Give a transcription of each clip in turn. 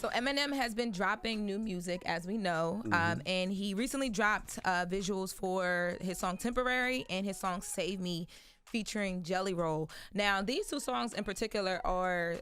So Eminem has been dropping new music, as we know, and he recently dropped visuals for his song Temporary and his song Save Me, featuring Jelly Roll. Now, these two songs in particular are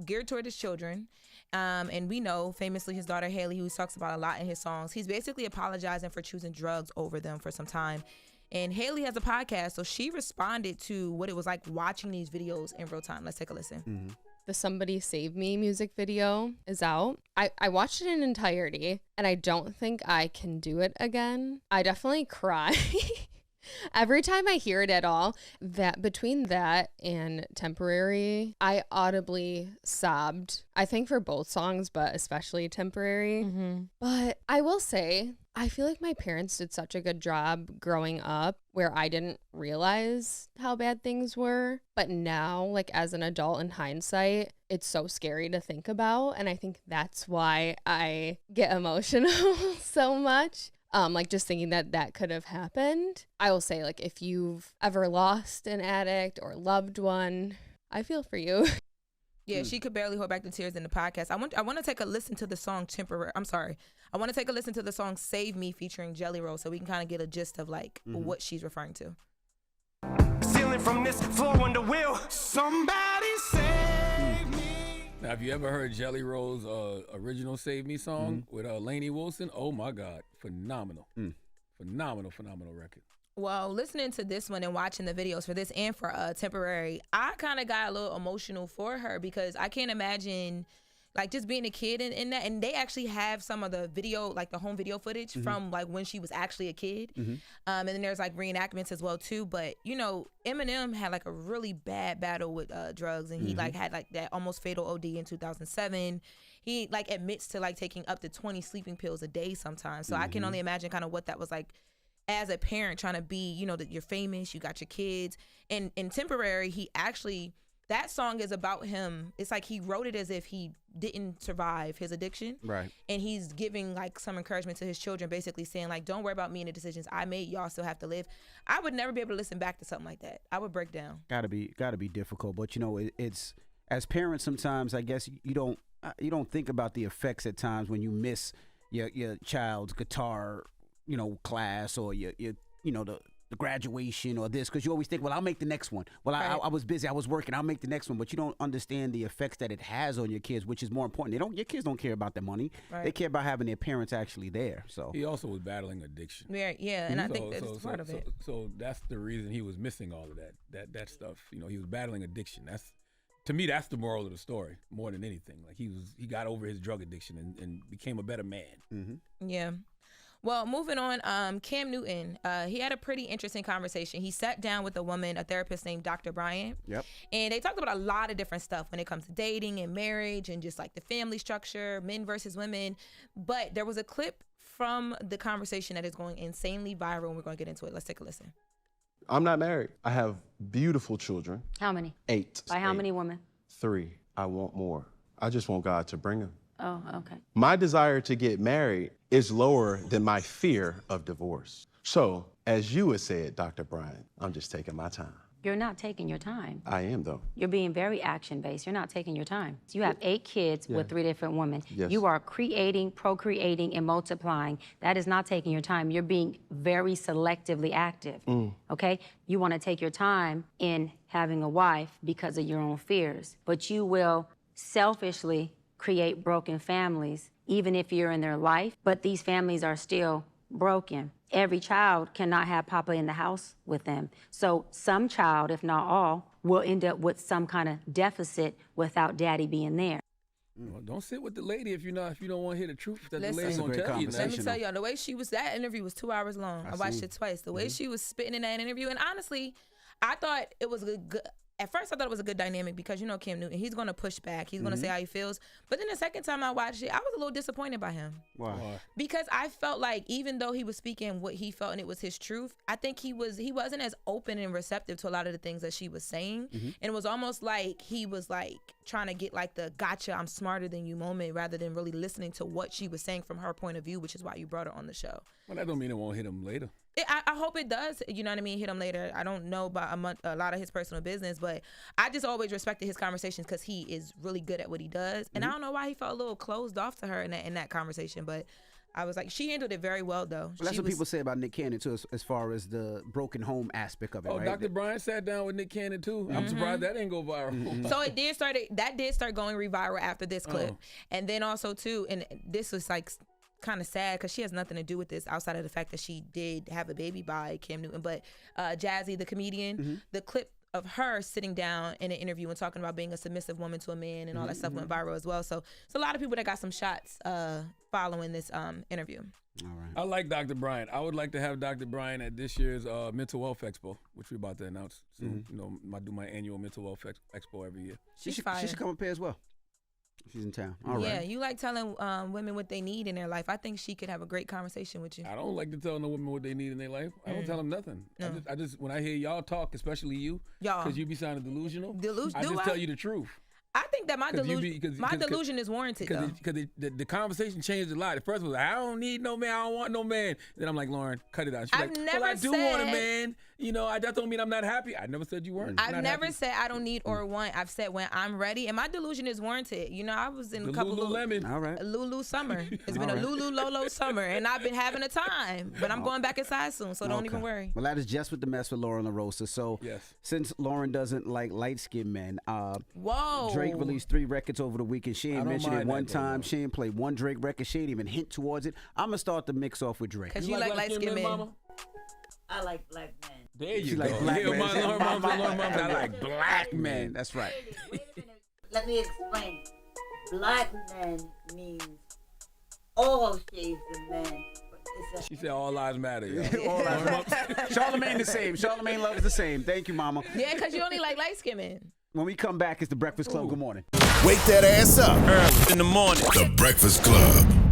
geared toward his children. And we know, famously, his daughter Haley, who he talks about a lot in his songs, he's basically apologizing for choosing drugs over them for some time. And Haley has a podcast, so she responded to what it was like watching these videos in real time. Let's take a listen. The Somebody Save Me music video is out. I watched it in entirety, and I don't think I can do it again. I definitely cry. Every time I hear it at all, that between that and Temporary, I audibly sobbed. I think for both songs, but especially Temporary. But I will say, I feel like my parents did such a good job growing up where I didn't realize how bad things were. But now, like as an adult in hindsight, it's so scary to think about. And I think that's why I get emotional so much. Like just thinking that that could have happened. I will say, like, if you've ever lost an addict or loved one, I feel for you. Yeah, she could barely hold back the tears in the podcast. I want to take a listen to the song Temporary. I'm sorry. I want to take a listen to the song Save Me featuring Jelly Roll so we can kind of get a gist of like what she's referring to. Stealing from this floor on the wheel. Somebody save me. Now, have you ever heard Jelly Roll's original Save Me song with Lainey Wilson? Oh, my God. Phenomenal. Phenomenal record. Well, listening to this one and watching the videos for this and for Temporary, I kind of got a little emotional for her because I can't imagine like just being a kid in that. And they actually have some of the video, like the home video footage from like when she was actually a kid. And then there's like reenactments as well too. But you know, Eminem had like a really bad battle with drugs, and he like had like that almost fatal OD in 2007. He like admits to like taking up to 20 sleeping pills a day sometimes. So I can only imagine kind of what that was like as a parent trying to be, you know, that you're famous, you got your kids. And in Temporary, he actually, that song is about him. It's like he wrote it as if he didn't survive his addiction. Right. And he's giving like some encouragement to his children, basically saying like, don't worry about me and the decisions I made. Y'all still have to live. I would never be able to listen back to something like that. I would break down. Gotta be difficult. But you know, it's as parents sometimes, I guess you don't think about the effects at times when you miss your child's guitar, you know, class or your you know, the graduation or this, because you always think, well, I'll make the next one. Well, I was busy, I was working, I'll make the next one. But you don't understand the effects that it has on your kids, which is more important. Your kids don't care about the money. Right. They care about having their parents actually there. So he also was battling addiction. Yeah, and I think that's part of it. So that's the reason he was missing all of that stuff. You know, he was battling addiction. That's, to me, that's the moral of the story more than anything. Like he got over his drug addiction and became a better man. Yeah. Well, moving on, Cam Newton, he had a pretty interesting conversation. He sat down with a therapist named Dr. Bryant. Yep. And they talked about a lot of different stuff when it comes to dating and marriage and just like the family structure, men versus women. But there was a clip from the conversation that is going insanely viral, and we're going to get into it. Let's take a listen. I'm not married. I have beautiful children. How many? 8. By how many women? 3. I want more. I just want God to bring them. Oh, okay. My desire to get married is lower than my fear of divorce. So, as you had said, Dr. Bryant, I'm just taking my time. You're not taking your time. I am, though. You're being very action-based. You're not taking your time. You have 8 kids with 3 different women. Yes. You are creating, procreating, and multiplying. That is not taking your time. You're being very selectively active, okay? You want to take your time in having a wife because of your own fears, but you will selfishly create broken families, even if you're in their life, but these families are still broken. Every child cannot have Papa in the house with them. So some child, if not all, will end up with some kind of deficit without daddy being there. Well, don't sit with the lady if you don't want to hear the truth that Listen, the lady gonna tell you. Let me tell y'all, the way she was, that interview was 2 hours long. I watched it twice. The way she was spitting in that interview, and honestly, I thought it was a good. At first, I thought it was a good dynamic because, you know, Cam Newton, he's going to push back. He's going to say how he feels. But then the second time I watched it, I was a little disappointed by him. Why? Because I felt like even though he was speaking what he felt and it was his truth, I think he wasn't as open and receptive to a lot of the things that she was saying. And it was almost like he was like trying to get like the gotcha, I'm smarter than you moment rather than really listening to what she was saying from her point of view, which is why you brought her on the show. Well, that don't mean it won't hit him later. I hope it does, you know what I mean, hit him later. I don't know about a lot of his personal business, but I just always respected his conversations because he is really good at what he does. And I don't know why he felt a little closed off to her in that conversation, but I was like, she handled it very well, though. Well, that's what people say about Nick Cannon, too, as far as the broken home aspect of it, right? Dr. Brian sat down with Nick Cannon, too. I'm surprised that didn't go viral. So that did start going viral after this clip. And then also, too, and this was like kind of sad because she has nothing to do with this outside of the fact that she did have a baby by Cam Newton. But Jazzy, the comedian, the clip of her sitting down in an interview and talking about being a submissive woman to a man and all that stuff went viral as well. So it's a lot of people that got some shots following this interview. All right. I like Dr. Brian. I would like to have Dr. Brian at this year's Mental Health Expo, which we're about to announce soon. You know, I do my annual Mental Health Expo every year. She should come up here as well. She's in town. All right. Yeah, you like telling women what they need in their life. I think she could have a great conversation with you. I don't like to tell no women what they need in their life. I don't tell them nothing. No. I just when I hear y'all talk, especially you, because you be sounding delusional. I just tell you the truth. I think that my delusion is warranted, though. Because the conversation changed a lot. At first, it was like, I don't need no man. I don't want no man. Then I'm like, Lauren, cut it out. She's like, well, I do want a man. You know, that don't mean I'm not happy. I never said you weren't. I've never said I don't need or want. I've said when I'm ready. And my delusion is warranted. You know, I was in a couple of Lulu summer. It's been a Lulu Lolo summer. And I've been having a time. But I'm going back inside soon, so don't even worry. Well, that is Jess with the Mess with Lauren LaRosa. So since Lauren doesn't like light-skinned men, Drake released 3 records over the weekend. She ain't mentioned it one time. She ain't played one Drake record. She ain't even hint towards it. I'm going to start the mix off with Drake. Because you like light-skinned men. Mama? I like black men. There you go. Like black men. I like black men. That's right. Wait a minute. Let me explain. Black men means all shades of men. She said all lives matter. All lives matter. Charlamagne the same. Charlamagne loves the same. Thank you, Mama. Yeah, because you only like light-skinned men. When we come back, it's The Breakfast Club. Good morning. Wake that ass up early in the morning. The Breakfast Club.